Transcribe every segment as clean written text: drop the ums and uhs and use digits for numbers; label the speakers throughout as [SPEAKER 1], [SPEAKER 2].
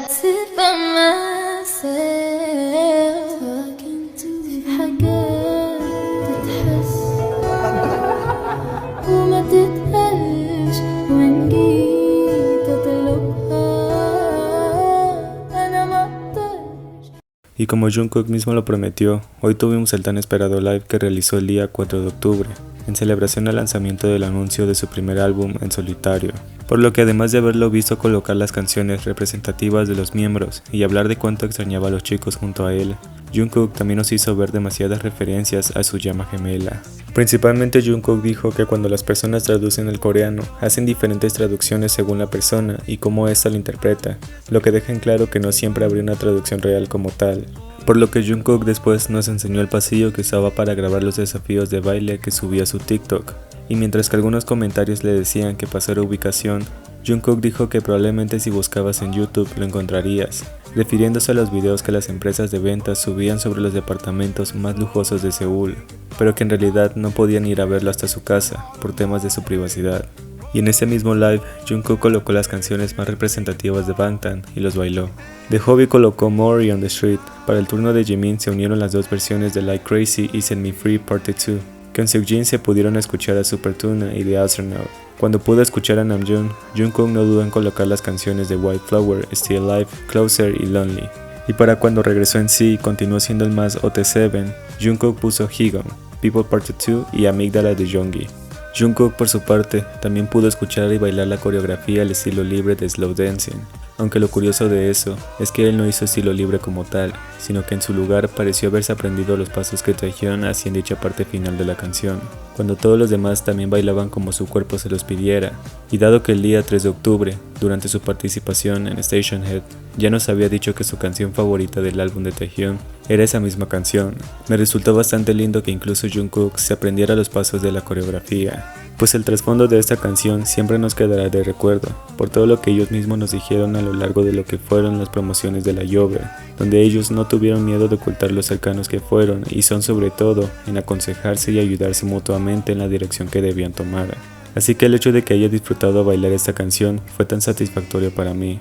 [SPEAKER 1] sit by myself talking to حاجات تتحس وما تتقالش وإن جيت أطلبها أنا مقدرش.
[SPEAKER 2] Y como Jungkook mismo lo prometió, hoy tuvimos el tan esperado live que realizó el día 4 de octubre, en celebración al lanzamiento del anuncio de su primer álbum en solitario, por lo que además de haberlo visto colocar las canciones representativas de los miembros y hablar de cuánto extrañaba a los chicos junto a él, Jungkook también nos hizo ver demasiadas referencias a su llama gemela. Principalmente Jungkook dijo que cuando las personas traducen el coreano, hacen diferentes traducciones según la persona y cómo ésta lo interpreta, lo que deja en claro que no siempre habría una traducción real como tal. Por lo que Jungkook después nos enseñó el pasillo que usaba para grabar los desafíos de baile que subía a su TikTok, y mientras que algunos comentarios le decían que pasara ubicación, Jungkook dijo que probablemente si buscabas en YouTube lo encontrarías, refiriéndose a los videos que las empresas de ventas subían sobre los departamentos más lujosos de Seúl, pero que en realidad no podían ir a verlo hasta su casa por temas de su privacidad. Y en ese mismo live, Jungkook colocó las canciones más representativas de Bangtan y los bailó. The Hobby colocó More y On The Street. Para el turno de Jimin se unieron las dos versiones de Like Crazy y Set Me Free Part 2. Con Seokjin se pudieron escuchar a Super Tuna y The Astronaut. Cuando pudo escuchar a Namjoon, Jungkook no dudó en colocar las canciones de White Flower, Still Alive, Closer y Lonely. Y para cuando regresó en sí y continuó siendo el más OT7, Jungkook puso Higong, People Part 2 y Amygdala de Jeongi. Jungkook por su parte también pudo escuchar y bailar la coreografía al estilo libre de Slow Dancing, aunque lo curioso de eso es que él no hizo estilo libre como tal, sino que en su lugar pareció haberse aprendido los pasos que Taehyun hacía en dicha parte final de la canción, cuando todos los demás también bailaban como su cuerpo se los pidiera, y dado que el día 3 de octubre, durante su participación en Station Head, ya nos había dicho que su canción favorita del álbum de Taehyun era esa misma canción, me resultó bastante lindo que incluso Jungkook se aprendiera los pasos de la coreografía, pues el trasfondo de esta canción siempre nos quedará de recuerdo, por todo lo que ellos mismos nos dijeron a lo largo de lo que fueron las promociones de la Yobe, donde ellos no tuvieron miedo de ocultar los cercanos que fueron y son sobre todo en aconsejarse y ayudarse mutuamente en la dirección que debían tomar. Así que el hecho de que haya disfrutado bailar esta canción fue tan satisfactorio para mí.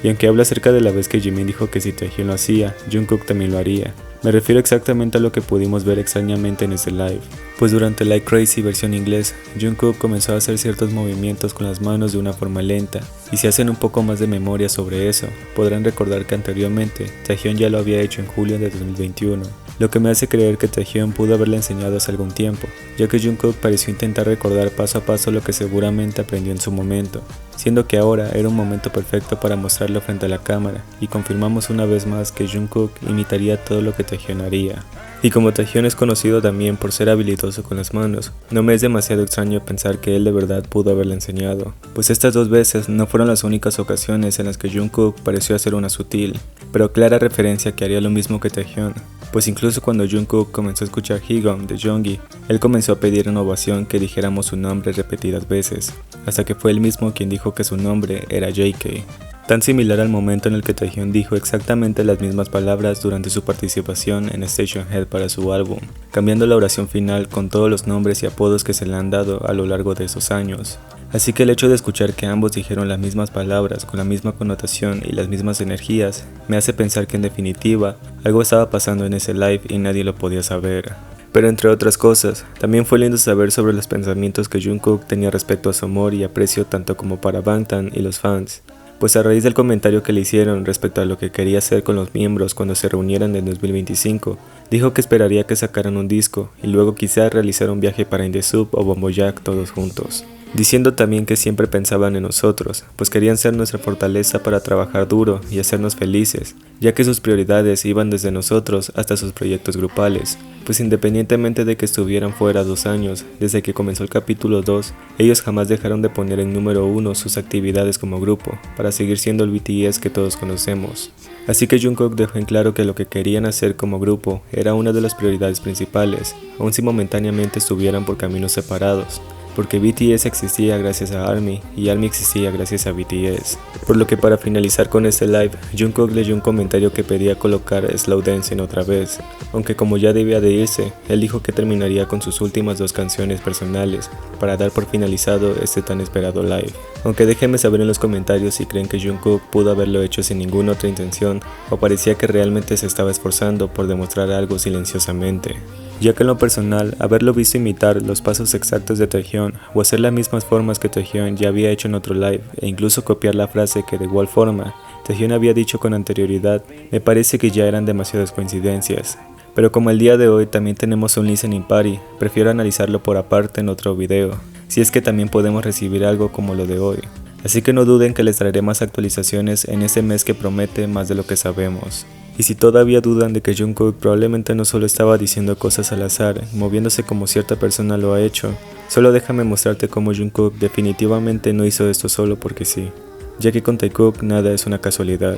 [SPEAKER 2] Y aunque habla acerca de la vez que Jimin dijo que si Taehyun lo hacía, Jungkook también lo haría. Me refiero exactamente a lo que pudimos ver extrañamente en ese live, pues durante Like Crazy versión inglés, Jungkook comenzó a hacer ciertos movimientos con las manos de una forma lenta, y si hacen un poco más de memoria sobre eso, podrán recordar que anteriormente Taehyun ya lo había hecho en julio de 2021, lo que me hace creer que Taehyun pudo haberle enseñado hace algún tiempo, ya que Jungkook pareció intentar recordar paso a paso lo que seguramente aprendió en su momento, siendo que ahora era un momento perfecto para mostrarlo frente a la cámara, y confirmamos una vez más que Jungkook imitaría todo lo que Taehyun haría. Y como Taehyun es conocido también por ser habilidoso con las manos, no me es demasiado extraño pensar que él de verdad pudo haberle enseñado, pues estas dos veces no fueron las únicas ocasiones en las que Jungkook pareció hacer una sutil, pero clara referencia que haría lo mismo que Taehyun, pues incluso cuando Jungkook comenzó a escuchar Higong de Jeongi, él comenzó a pedir en ovación que dijéramos su nombre repetidas veces, hasta que fue él mismo quien dijo que su nombre era JK. Tan similar al momento en el que Taehyun dijo exactamente las mismas palabras durante su participación en Station Head para su álbum, cambiando la oración final con todos los nombres y apodos que se le han dado a lo largo de esos años. Así que el hecho de escuchar que ambos dijeron las mismas palabras con la misma connotación y las mismas energías, me hace pensar que en definitiva, algo estaba pasando en ese live y nadie lo podía saber. Pero entre otras cosas, también fue lindo saber sobre los pensamientos que Jungkook tenía respecto a su amor y aprecio tanto como para Bangtan y los fans. Pues a raíz del comentario que le hicieron respecto a lo que quería hacer con los miembros cuando se reunieran en 2025, dijo que esperaría que sacaran un disco y luego quizá realizar un viaje para Indesub o Bomboyac todos juntos. Diciendo también que siempre pensaban en nosotros, pues querían ser nuestra fortaleza para trabajar duro y hacernos felices, ya que sus prioridades iban desde nosotros hasta sus proyectos grupales, pues independientemente de que estuvieran fuera 2 años, desde que comenzó el capítulo 2, ellos jamás dejaron de poner en número 1 sus actividades como grupo, para seguir siendo el BTS que todos conocemos. Así que Jungkook dejó en claro que lo que querían hacer como grupo era una de las prioridades principales, aun si momentáneamente estuvieran por caminos separados. porque BTS existía gracias a ARMY y ARMY existía gracias a BTS. Por lo que para finalizar con este live, Jungkook leyó un comentario que pedía colocar Slow Dancing otra vez, aunque como ya debía de irse, él dijo que terminaría con sus últimas 2 canciones personales para dar por finalizado este tan esperado live. Aunque déjenme saber en los comentarios si creen que Jungkook pudo haberlo hecho sin ninguna otra intención o parecía que realmente se estaba esforzando por demostrar algo silenciosamente. Ya que en lo personal, haberlo visto imitar los pasos exactos de Taehyung o hacer las mismas formas que Taehyung ya había hecho en otro live e incluso copiar la frase que de igual forma Taehyung había dicho con anterioridad, me parece que ya eran demasiadas coincidencias. Pero como el día de hoy también tenemos un listening party, prefiero analizarlo por aparte en otro video, si es que también podemos recibir algo como lo de hoy. Así que no duden que les traeré más actualizaciones en este mes que promete más de lo que sabemos. Y si todavía dudan de que Jungkook probablemente no solo estaba diciendo cosas al azar, moviéndose como cierta persona lo ha hecho, solo déjame mostrarte cómo Jungkook definitivamente no hizo esto solo porque sí, ya que con Taekook nada es una casualidad.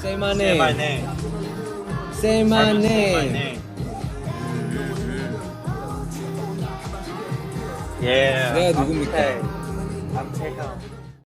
[SPEAKER 3] Say my name. Say my name. Say my name.
[SPEAKER 4] Yeah.
[SPEAKER 3] 내가 누굽니까?
[SPEAKER 4] I'm Taehyung.